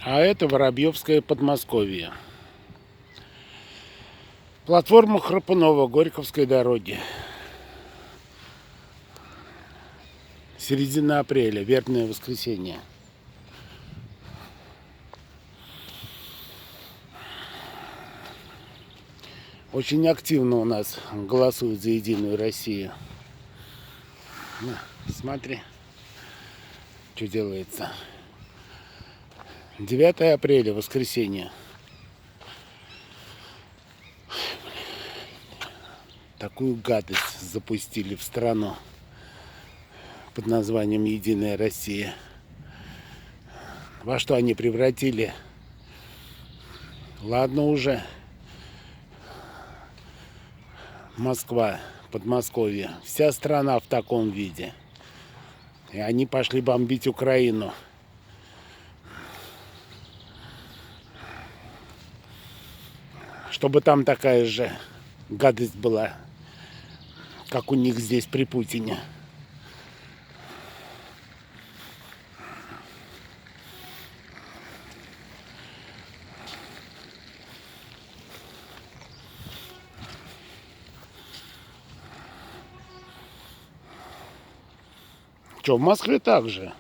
А это Воробьевское Подмосковье. Платформа Храпунова Горьковской дороги. Середина апреля, вербное воскресенье. Очень активно у нас голосуют за Единую Россию. На, смотри, что делается. 9 апреля, воскресенье. Такую гадость запустили в страну под названием Единая Россия. Во что они превратили? Ладно уже. Москва, Подмосковье. Вся страна в таком виде. И они пошли бомбить Украину. Чтобы там такая же гадость была, как у них здесь при Путине. Что, в Москве так же?